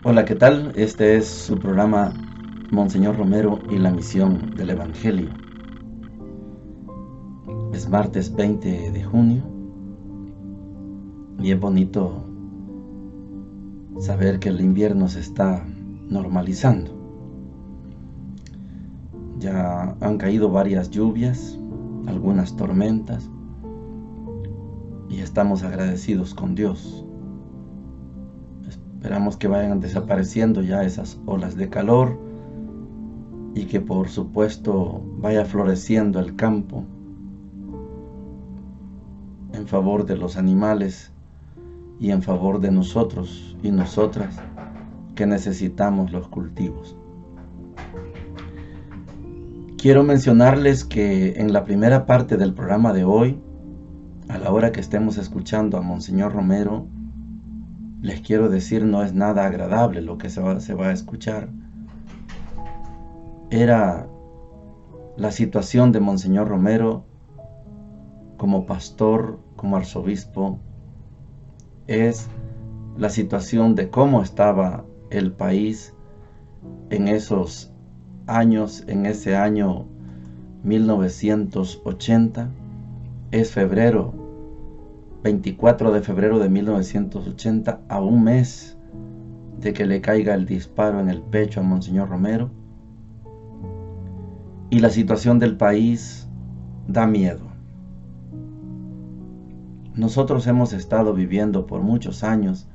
Hola, ¿qué tal? Este es su programa Monseñor Romero y la misión del Evangelio. Es martes 20 de junio y es bonito saber que el invierno se está normalizando. Ya han caído varias lluvias, algunas tormentas, y estamos agradecidos con Dios. Esperamos que vayan desapareciendo ya esas olas de calor y que por supuesto vaya floreciendo el campo en favor de los animales y en favor de nosotros y nosotras que necesitamos los cultivos. Quiero mencionarles que en la primera parte del programa de hoy, a la hora que estemos escuchando a Monseñor Romero, les quiero decir, no es nada agradable lo que se va a escuchar. Era la situación de Monseñor Romero como pastor, como arzobispo, es la situación de cómo estaba el país en esos años, en ese año 1980, es febrero, 24 de febrero de 1980, a un mes de que le caiga el disparo en el pecho a Monseñor Romero, y la situación del país da miedo. Nosotros hemos estado viviendo por muchos años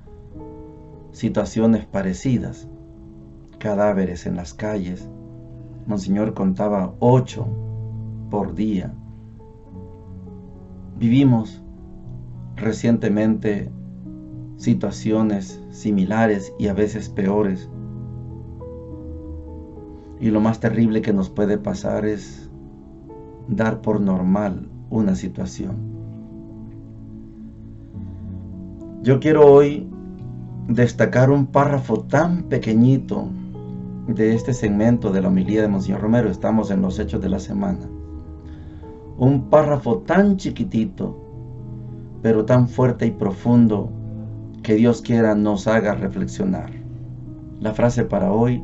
situaciones parecidas, cadáveres en las calles. Monseñor contaba 8 por día. Vivimos recientemente situaciones similares y a veces peores. Y lo más terrible que nos puede pasar es dar por normal una situación. Yo quiero hoy destacar un párrafo tan pequeñito de este segmento de la homilía de Monseñor Romero. Estamos en los hechos de la semana. Un párrafo tan chiquitito, pero tan fuerte y profundo, que Dios quiera nos haga reflexionar. La frase para hoy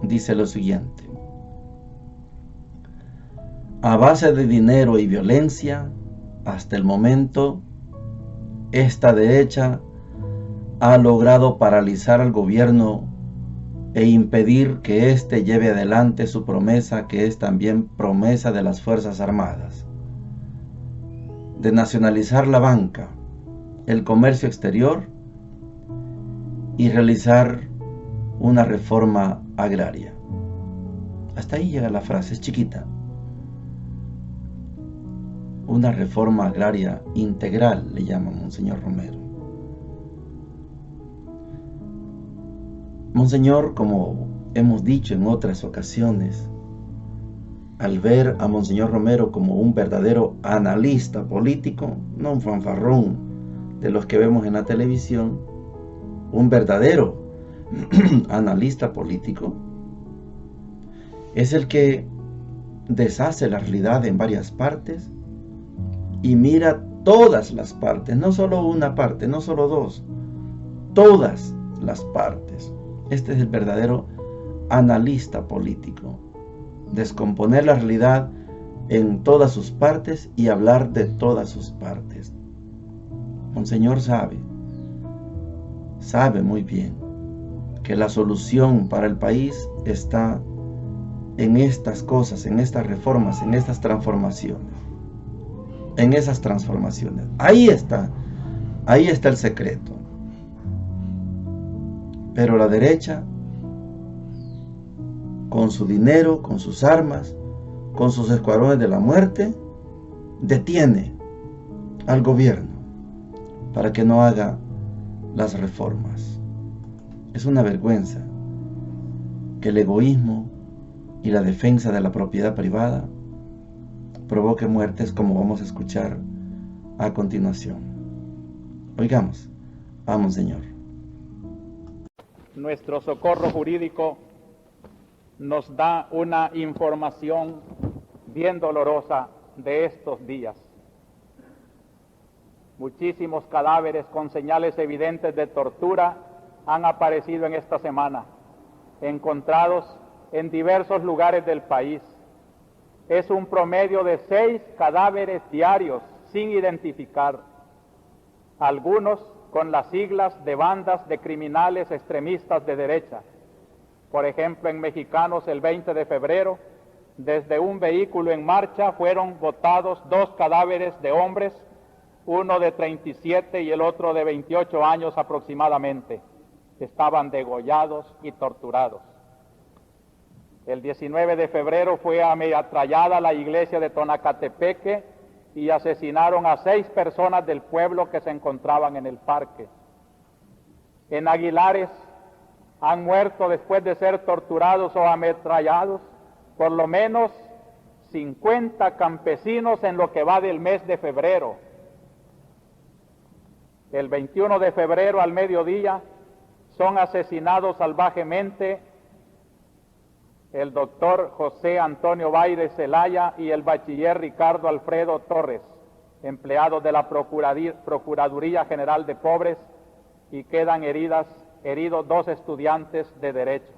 dice lo siguiente: a base de dinero y violencia, hasta el momento, esta derecha ha logrado paralizar al gobierno e impedir que éste lleve adelante su promesa, que es también promesa de las Fuerzas Armadas, de nacionalizar la banca, el comercio exterior y realizar una reforma agraria. Hasta ahí llega la frase, es chiquita. Una reforma agraria integral, le llama Monseñor Romero. Monseñor, como hemos dicho en otras ocasiones, al ver a Monseñor Romero como un verdadero analista político, no un fanfarrón de los que vemos en la televisión, un verdadero analista político, es el que deshace la realidad en varias partes y mira todas las partes, no solo una parte, no solo dos, todas las partes. Este es el verdadero analista político. Descomponer la realidad en todas sus partes y hablar de todas sus partes. Monseñor sabe muy bien que la solución para el país está en estas cosas, en estas reformas, en estas transformaciones. En esas transformaciones. Ahí está el secreto. Pero la derecha, con su dinero, con sus armas, con sus escuadrones de la muerte, detiene al gobierno para que no haga las reformas. Es una vergüenza que el egoísmo y la defensa de la propiedad privada provoque muertes, como vamos a escuchar a continuación. Oigamos a Monseñor. Nuestro socorro jurídico nos da una información bien dolorosa de estos días. Muchísimos cadáveres con señales evidentes de tortura han aparecido en esta semana, encontrados en diversos lugares del país. Es un promedio de 6 cadáveres diarios sin identificar, algunos con las siglas de bandas de criminales extremistas de derecha. Por ejemplo, en Mexicanos, el 20 de febrero, desde un vehículo en marcha fueron botados 2 cadáveres de hombres, uno de 37 y el otro de 28 años aproximadamente. Estaban degollados y torturados. El 19 de febrero fue ametrallada la iglesia de Tonacatepeque y asesinaron a 6 personas del pueblo que se encontraban en el parque. En Aguilares han muerto, después de ser torturados o ametrallados, por lo menos 50 campesinos en lo que va del mes de febrero. El 21 de febrero al mediodía son asesinados salvajemente el doctor José Antonio Baires Zelaya y el bachiller Ricardo Alfredo Torres, empleados de la Procuraduría General de Pobres, y quedan heridos 2 estudiantes de Derecho.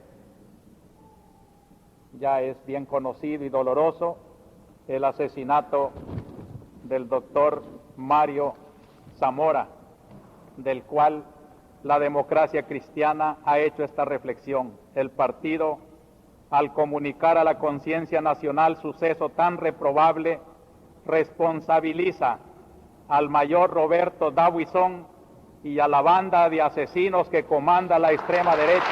Ya es bien conocido y doloroso el asesinato del doctor Mario Zamora, del cual la democracia cristiana ha hecho esta reflexión. El partido, al comunicar a la conciencia nacional suceso tan reprobable, responsabiliza al mayor Roberto Dawison y a la banda de asesinos que comanda la extrema derecha.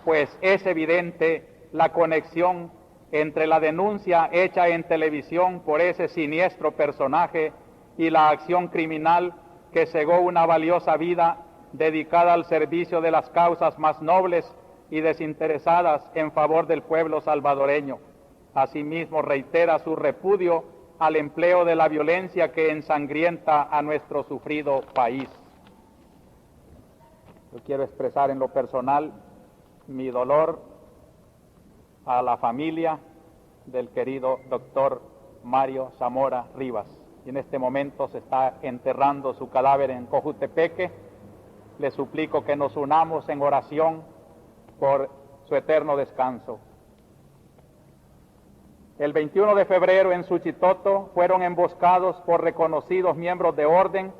Pues es evidente la conexión entre la denuncia hecha en televisión por ese siniestro personaje y la acción criminal que cegó una valiosa vida dedicada al servicio de las causas más nobles y desinteresadas en favor del pueblo salvadoreño. Asimismo, reitera su repudio al empleo de la violencia que ensangrienta a nuestro sufrido país. Yo quiero expresar en lo personal mi dolor a la familia del querido doctor Mario Zamora Rivas. Y en este momento se está enterrando su cadáver en Cojutepeque. Le suplico que nos unamos en oración por su eterno descanso. El 21 de febrero en Suchitoto fueron emboscados por reconocidos miembros de orden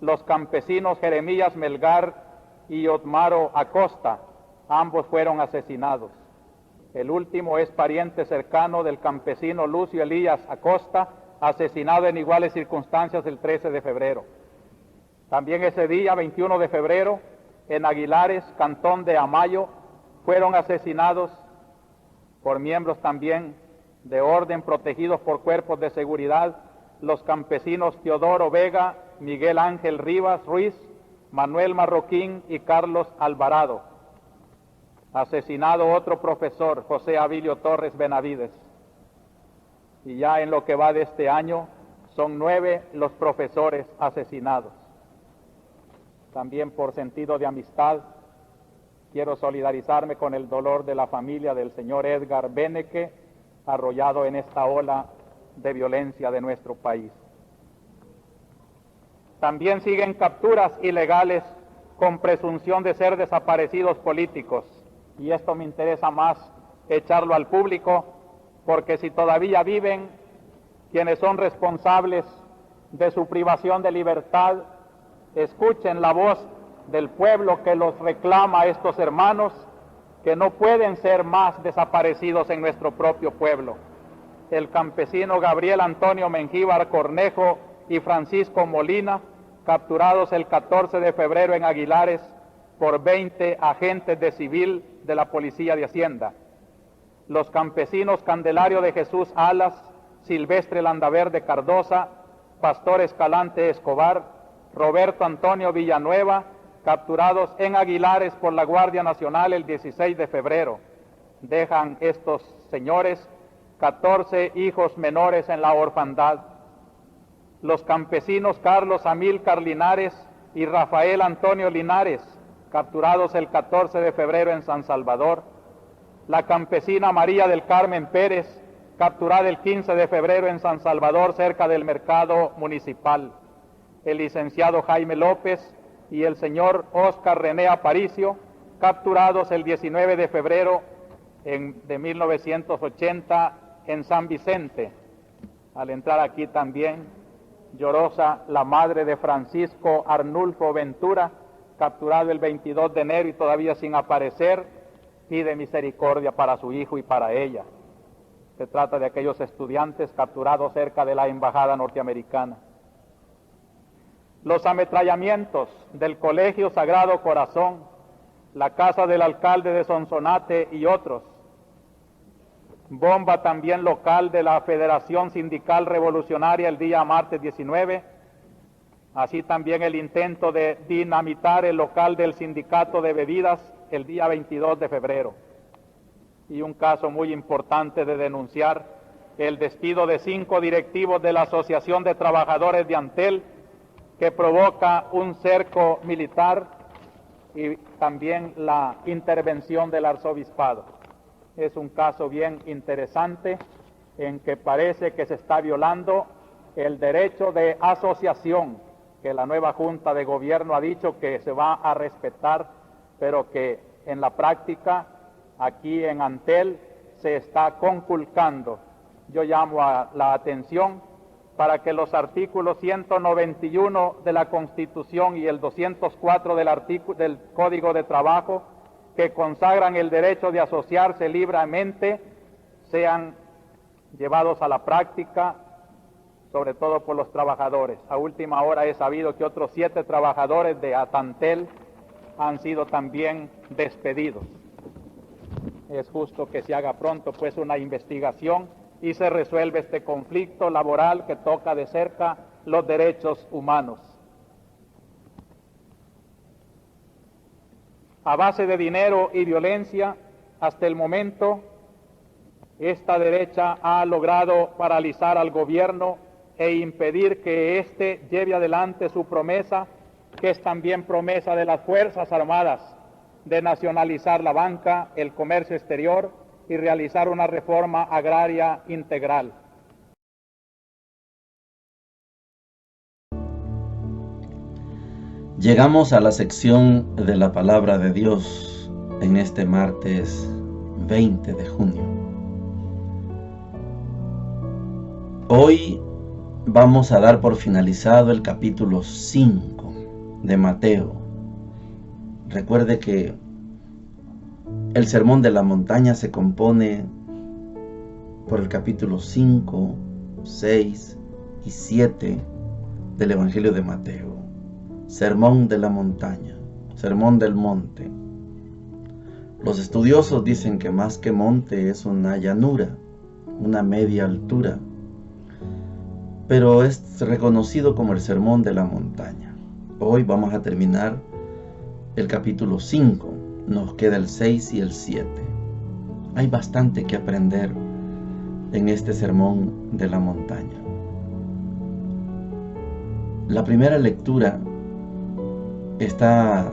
los campesinos Jeremías Melgar y Otmaro Acosta. Ambos fueron asesinados. El último es pariente cercano del campesino Lucio Elías Acosta, asesinado en iguales circunstancias el 13 de febrero. También ese día, 21 de febrero, en Aguilares, cantón de Amayo, fueron asesinados por miembros también de orden protegidos por cuerpos de seguridad los campesinos Teodoro Vega, Miguel Ángel Rivas Ruiz, Manuel Marroquín y Carlos Alvarado. Asesinado otro profesor, José Abilio Torres Benavides. Y ya en lo que va de este año, son 9 los profesores asesinados. También por sentido de amistad, quiero solidarizarme con el dolor de la familia del señor Edgar Beneke, arrollado en esta ola de violencia de nuestro país. También siguen capturas ilegales con presunción de ser desaparecidos políticos. Y esto me interesa más echarlo al público, porque si todavía viven quienes son responsables de su privación de libertad, escuchen la voz del pueblo que los reclama a estos hermanos, que no pueden ser más desaparecidos en nuestro propio pueblo. El campesino Gabriel Antonio Mengíbar Cornejo y Francisco Molina, capturados el 14 de febrero en Aguilares por 20 agentes de civil de la Policía de Hacienda. Los campesinos Candelario de Jesús Alas, Silvestre Landaverde Cardosa, Pastor Escalante Escobar, Roberto Antonio Villanueva, capturados en Aguilares por la Guardia Nacional el 16 de febrero. Dejan estos señores 14 hijos menores en la orfandad. Los campesinos Carlos Amílcar Linares y Rafael Antonio Linares, capturados el 14 de febrero en San Salvador. La campesina María del Carmen Pérez, capturada el 15 de febrero en San Salvador, cerca del mercado municipal. El licenciado Jaime López y el señor Oscar René Aparicio, capturados el 19 de febrero de 1980 en San Vicente. Al entrar aquí también, llorosa la madre de Francisco Arnulfo Ventura, capturado el 22 de enero y todavía sin aparecer, pide misericordia para su hijo y para ella. Se trata de aquellos estudiantes capturados cerca de la embajada norteamericana. Los ametrallamientos del Colegio Sagrado Corazón, la casa del alcalde de Sonsonate y otros. Bomba también local de la Federación Sindical Revolucionaria el día martes 19, así también el intento de dinamitar el local del Sindicato de Bebidas el día 22 de febrero. Y un caso muy importante de denunciar, el despido de 5 directivos de la Asociación de Trabajadores de Antel, que provoca un cerco militar y también la intervención del arzobispado. Es un caso bien interesante en que parece que se está violando el derecho de asociación, que la nueva Junta de Gobierno ha dicho que se va a respetar, pero que en la práctica aquí en Antel se está conculcando. Yo llamo a la atención para que los artículos 191 de la Constitución y el 204 del Código de Trabajo, que consagran el derecho de asociarse libremente, sean llevados a la práctica, sobre todo por los trabajadores. A última hora he sabido que otros 7 trabajadores de Atantel han sido también despedidos. Es justo que se haga pronto pues una investigación y se resuelve este conflicto laboral que toca de cerca los derechos humanos. A base de dinero y violencia, hasta el momento, esta derecha ha logrado paralizar al gobierno e impedir que éste lleve adelante su promesa, que es también promesa de las Fuerzas Armadas, de nacionalizar la banca, el comercio exterior y realizar una reforma agraria integral. Llegamos a la sección de la Palabra de Dios en este martes 20 de junio. Hoy vamos a dar por finalizado el capítulo 5 de Mateo. Recuerde que el Sermón de la Montaña se compone por el capítulo 5, 6 y 7 del Evangelio de Mateo. Sermón de la montaña, sermón del monte. Los estudiosos dicen que más que monte es una llanura, una media altura, pero es reconocido como el sermón de la montaña. Hoy vamos a terminar el capítulo 5, nos queda el 6 y el 7. Hay bastante que aprender en este sermón de la montaña. La primera lectura está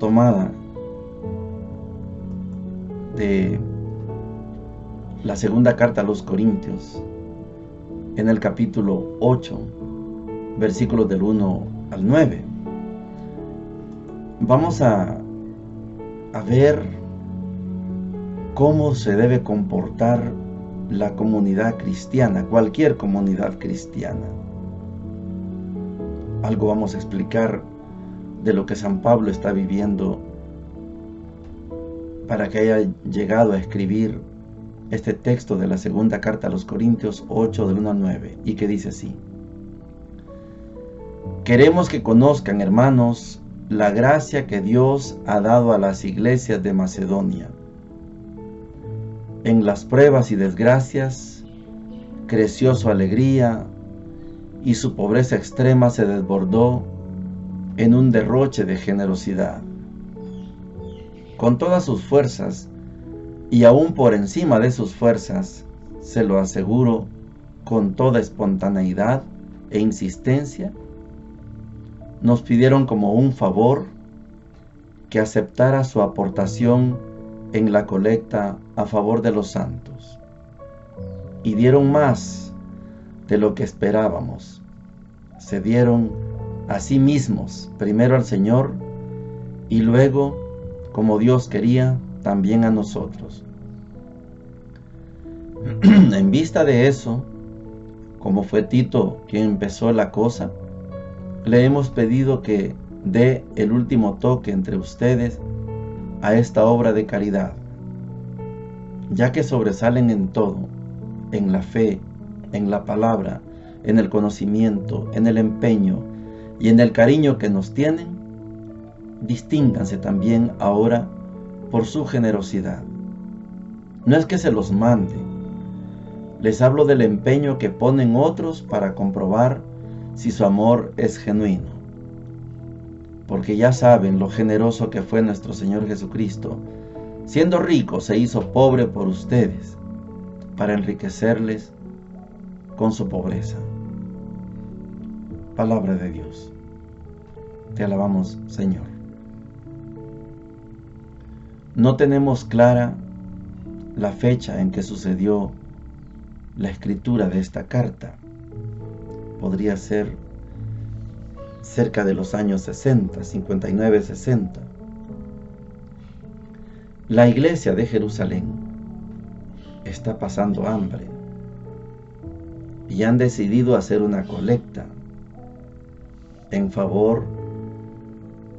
tomada de la segunda carta a los Corintios, en el capítulo 8, versículos del 1 al 9. Vamos a ver cómo se debe comportar la comunidad cristiana, cualquier comunidad cristiana. Algo vamos a explicar de lo que San Pablo está viviendo para que haya llegado a escribir este texto de la segunda carta a los Corintios 8 del 1 al 9, y que dice así: queremos que conozcan, hermanos, la gracia que Dios ha dado a las iglesias de Macedonia. En las pruebas y desgracias creció su alegría y su pobreza extrema se desbordó en un derroche de generosidad. Con todas sus fuerzas, y aún por encima de sus fuerzas, se lo aseguro, con toda espontaneidad e insistencia, nos pidieron como un favor que aceptara su aportación en la colecta a favor de los santos. Y dieron más de lo que esperábamos. Se dieron a sí mismos, primero al Señor, y luego, como Dios quería, también a nosotros. En vista de eso, como fue Tito quien empezó la cosa, le hemos pedido que dé el último toque entre ustedes a esta obra de caridad, ya que sobresalen en todo, en la fe, en la palabra, en el conocimiento, en el empeño y en el cariño que nos tienen. Distínganse también ahora por su generosidad. No es que se los mande, les hablo del empeño que ponen otros para comprobar si su amor es genuino. Porque ya saben lo generoso que fue nuestro Señor Jesucristo. Siendo rico, se hizo pobre por ustedes, para enriquecerles con su pobreza. Palabra de Dios. Te alabamos, Señor. No tenemos clara la fecha en que sucedió la escritura de esta carta. Podría ser cerca de los años 60, 59-60. La iglesia de Jerusalén está pasando hambre y han decidido hacer una colecta en favor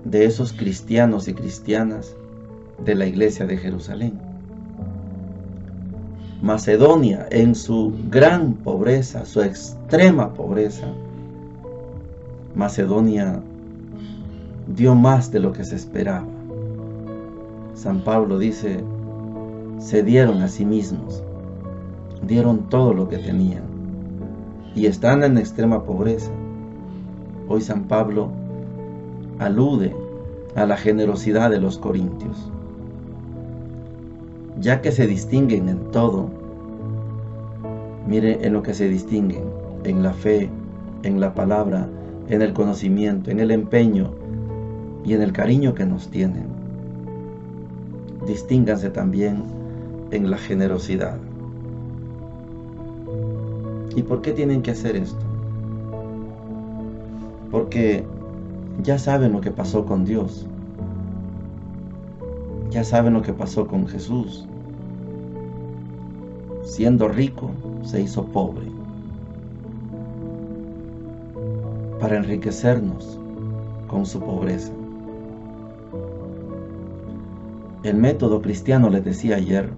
de esos cristianos y cristianas de la iglesia de Jerusalén. Macedonia, en su gran pobreza, su extrema pobreza, Macedonia dio más de lo que se esperaba. San Pablo dice, se dieron a sí mismos, dieron todo lo que tenían y están en extrema pobreza. Hoy San Pablo alude a la generosidad de los corintios. Ya que se distinguen en todo, mire en lo que se distinguen, en la fe, en la palabra, en el conocimiento, en el empeño y en el cariño que nos tienen. Distínganse también en la generosidad. ¿Y por qué tienen que hacer esto? Porque ya saben lo que pasó con Dios. Ya saben lo que pasó con Jesús. Siendo rico, se hizo pobre para enriquecernos con su pobreza. El método cristiano, les decía ayer,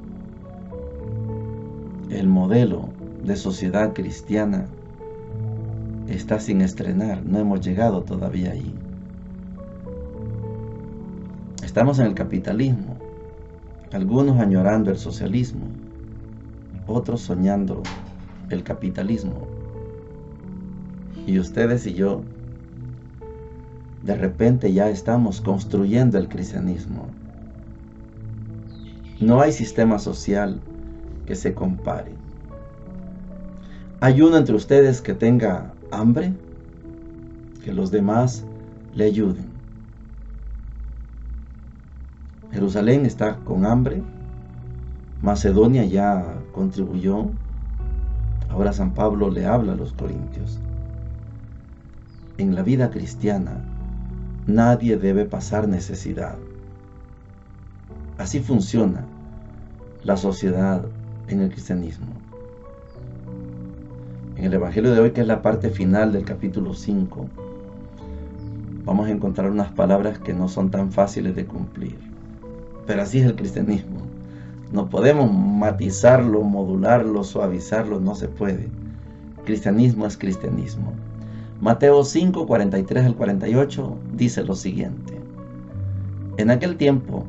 el modelo de sociedad cristiana está sin estrenar, no hemos llegado todavía ahí. Estamos en el capitalismo, algunos añorando el socialismo, otros soñando el capitalismo. Y ustedes y yo, de repente ya estamos construyendo el cristianismo. No hay sistema social que se compare. ¿Hay uno entre ustedes que tenga hambre? Que los demás le ayuden. Jerusalén está con hambre. Macedonia ya contribuyó. Ahora San Pablo le habla a los corintios. En la vida cristiana, nadie debe pasar necesidad. Así funciona la sociedad en el cristianismo. En el Evangelio de hoy, que es la parte final del capítulo 5, vamos a encontrar unas palabras que no son tan fáciles de cumplir. Pero así es el cristianismo. No podemos matizarlo, modularlo, suavizarlo, no se puede. Cristianismo es cristianismo. Mateo 5, 43 al 48 dice lo siguiente. En aquel tiempo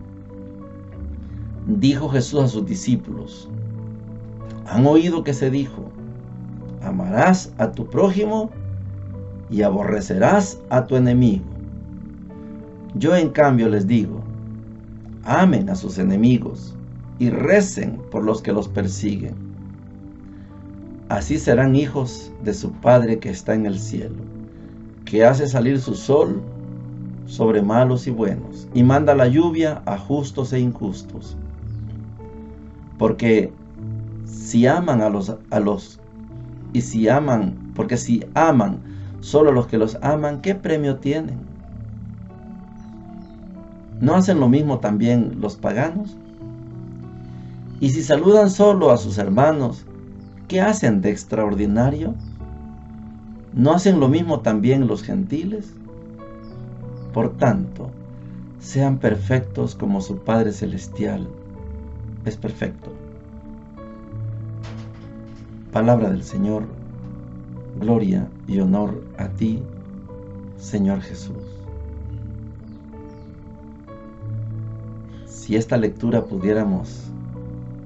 dijo Jesús a sus discípulos: ¿han oído que se dijo, amarás a tu prójimo y aborrecerás a tu enemigo? Yo en cambio les digo, amen a sus enemigos y recen por los que los persiguen. Así serán hijos de su Padre que está en el cielo, que hace salir su sol sobre malos y buenos, y manda la lluvia a justos e injustos. Porque si aman porque si aman solo los que los aman, ¿qué premio tienen? ¿No hacen lo mismo también los paganos? Y si saludan solo a sus hermanos, ¿qué hacen de extraordinario? ¿No hacen lo mismo también los gentiles? Por tanto, sean perfectos como su Padre Celestial es perfecto. Palabra del Señor. Gloria y honor a ti, Señor Jesús. Si esta lectura pudiéramos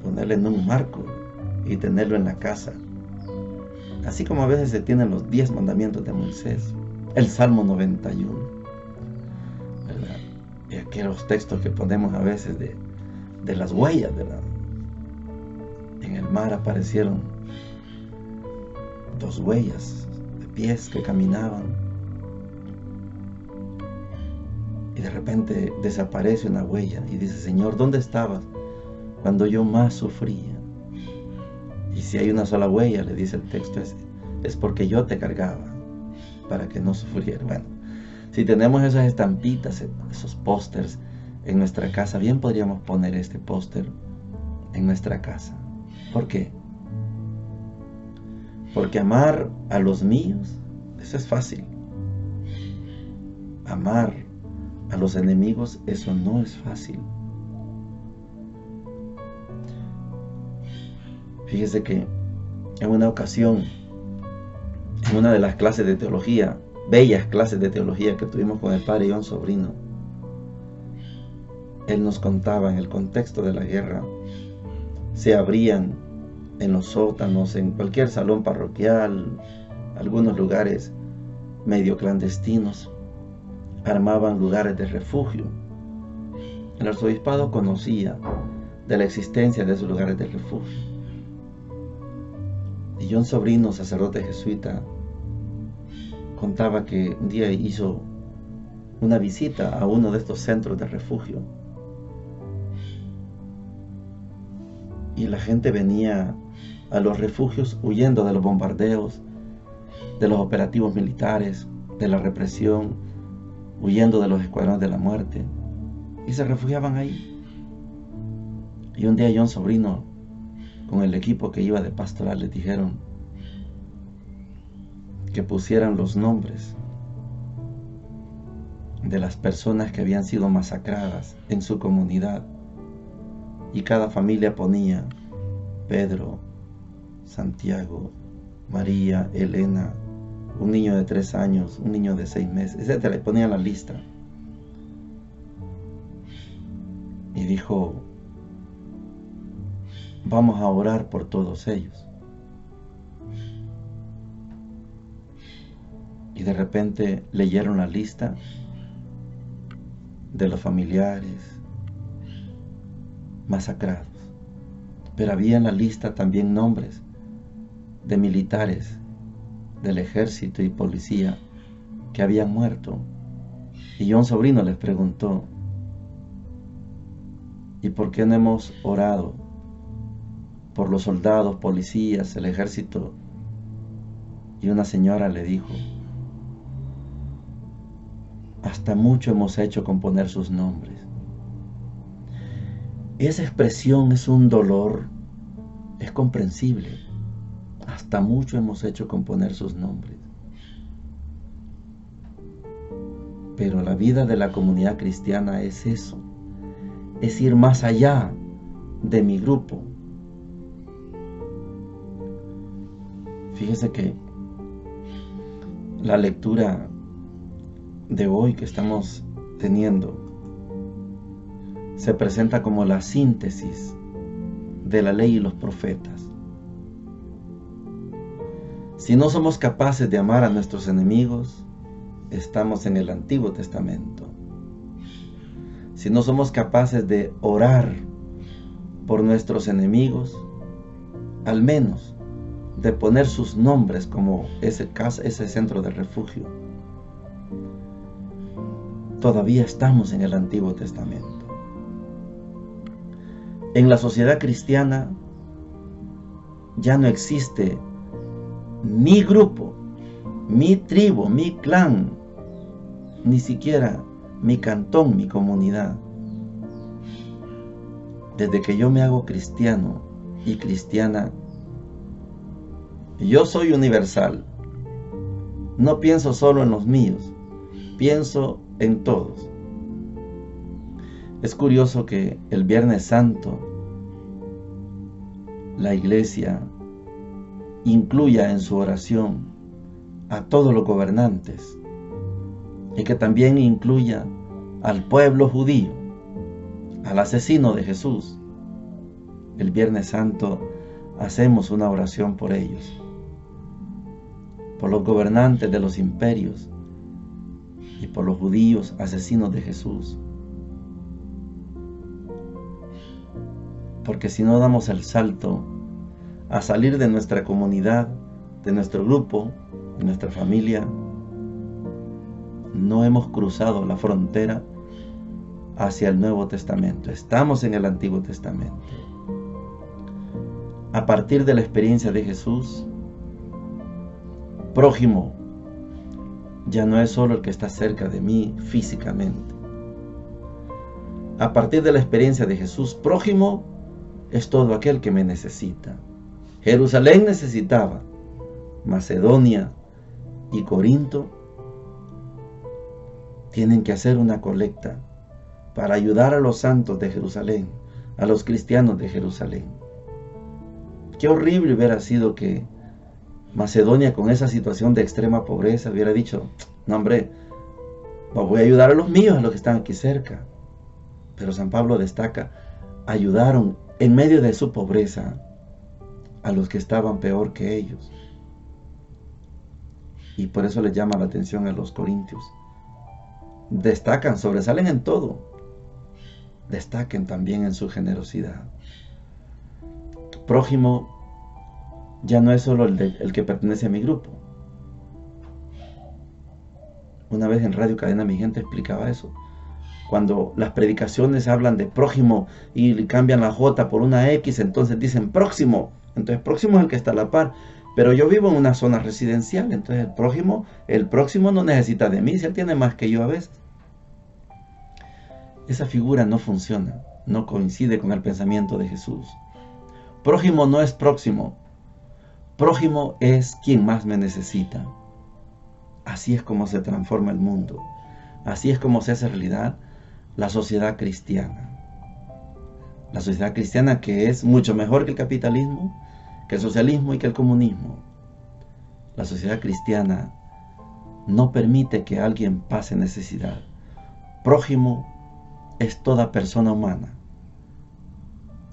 ponerla en un marco y tenerlo en la casa, así como a veces se tienen los 10 mandamientos de Moisés, el Salmo 91, ¿verdad? Y aquellos textos que ponemos a veces de las huellas, ¿verdad? En el mar aparecieron 2 huellas de pies que caminaban, y de repente desaparece una huella y dice: Señor, ¿dónde estabas cuando yo más sufría? Y si hay una sola huella, le dice el texto, es porque yo te cargaba para que no sufrieras. Bueno, si tenemos esas estampitas, esos pósters en nuestra casa, bien podríamos poner este póster en nuestra casa. ¿Por qué? Porque amar a los míos, eso es fácil. Amar a los enemigos, eso no es fácil. Fíjese que en una ocasión, en una de las clases de teología, bellas clases de teología que tuvimos con el padre John Sobrino, él nos contaba en el contexto de la guerra, se abrían en los sótanos, en cualquier salón parroquial, algunos lugares medio clandestinos, armaban lugares de refugio. El arzobispado conocía de la existencia de esos lugares de refugio. Y John Sobrino, sacerdote jesuita, contaba que un día hizo una visita a uno de estos centros de refugio. Y la gente venía a los refugios huyendo de los bombardeos, de los operativos militares, de la represión, huyendo de los escuadrones de la muerte. Y se refugiaban ahí. Y un día John Sobrino, con el equipo que iba de pastoral, les dijeron que pusieran los nombres de las personas que habían sido masacradas en su comunidad, y cada familia ponía Pedro, Santiago, María, Elena, un niño de 3 años, un niño de 6 meses, etc. Y ponían la lista. Y dijo: vamos a orar por todos ellos. Y de repente leyeron la lista de los familiares masacrados. Pero había en la lista también nombres de militares del ejército y policía que habían muerto. Y John Sobrino les preguntó: ¿y por qué no hemos orado por los soldados, policías, el ejército? Y una señora le dijo: hasta mucho hemos hecho con poner sus nombres. Esa expresión es un dolor, es comprensible. Hasta mucho hemos hecho con poner sus nombres. Pero la vida de la comunidad cristiana es eso, es ir más allá de mi grupo. Fíjese que la lectura de hoy que estamos teniendo se presenta como la síntesis de la ley y los profetas. Si no somos capaces de amar a nuestros enemigos, estamos en el Antiguo Testamento. Si no somos capaces de orar por nuestros enemigos, al menos de poner sus nombres como ese centro de refugio, todavía estamos en el Antiguo Testamento. En la sociedad cristiana ya no existe mi grupo, mi tribu, mi clan, ni siquiera mi cantón, mi comunidad. Desde que yo me hago cristiano y cristiana, yo soy universal. No pienso solo en los míos, pienso en todos. Es curioso que el Viernes Santo la Iglesia incluya en su oración a todos los gobernantes y que también incluya al pueblo judío, al asesino de Jesús. El Viernes Santo hacemos una oración por ellos, por los gobernantes de los imperios y por los judíos asesinos de Jesús. Porque si no damos el salto a salir de nuestra comunidad, de nuestro grupo, de nuestra familia, no hemos cruzado la frontera hacia el Nuevo Testamento. Estamos en el Antiguo Testamento. A partir de la experiencia de Jesús, prójimo ya no es solo el que está cerca de mí físicamente. A partir de la experiencia de Jesús, prójimo es todo aquel que me necesita. Jerusalén necesitaba, Macedonia y Corinto tienen que hacer una colecta para ayudar a los santos de Jerusalén, a los cristianos de Jerusalén. Qué horrible hubiera sido que Macedonia, con esa situación de extrema pobreza, hubiera dicho: no, hombre, voy a ayudar a los míos, a los que están aquí cerca. Pero San Pablo destaca: ayudaron en medio de su pobreza a los que estaban peor que ellos. Y por eso les llama la atención a los corintios. Destacan, sobresalen en todo. Destaquen también en su generosidad. Prójimo ya no es solo el que pertenece a mi grupo. Una vez en Radio Cadena Mi Gente explicaba eso. Cuando las predicaciones hablan de prójimo y cambian la J por una X, entonces dicen próximo. Entonces próximo es el que está a la par. Pero yo vivo en una zona residencial, entonces el próximo no necesita de mí, si él tiene más que yo a veces. Esa figura no funciona, no coincide con el pensamiento de Jesús. Prójimo no es próximo. Prójimo es quien más me necesita. Así es como se transforma el mundo. Así es como se hace realidad la sociedad cristiana. La sociedad cristiana, que es mucho mejor que el capitalismo, que el socialismo y que el comunismo. La sociedad cristiana no permite que alguien pase necesidad. Prójimo es toda persona humana.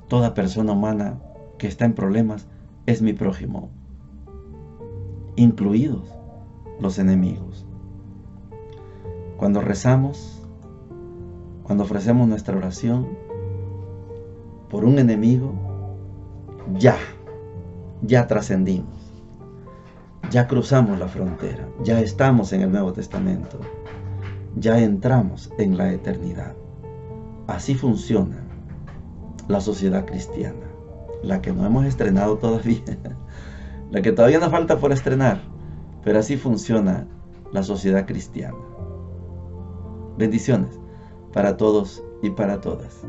Toda persona humana que está en problemas es mi prójimo, incluidos los enemigos. Cuando rezamos, cuando ofrecemos nuestra oración por un enemigo, ya trascendimos, ya cruzamos la frontera, ya estamos en el Nuevo Testamento, ya entramos en la eternidad. Así funciona la sociedad cristiana, la que no hemos estrenado todavía, la que todavía nos falta por estrenar, pero así funciona la sociedad cristiana. Bendiciones para todos y para todas.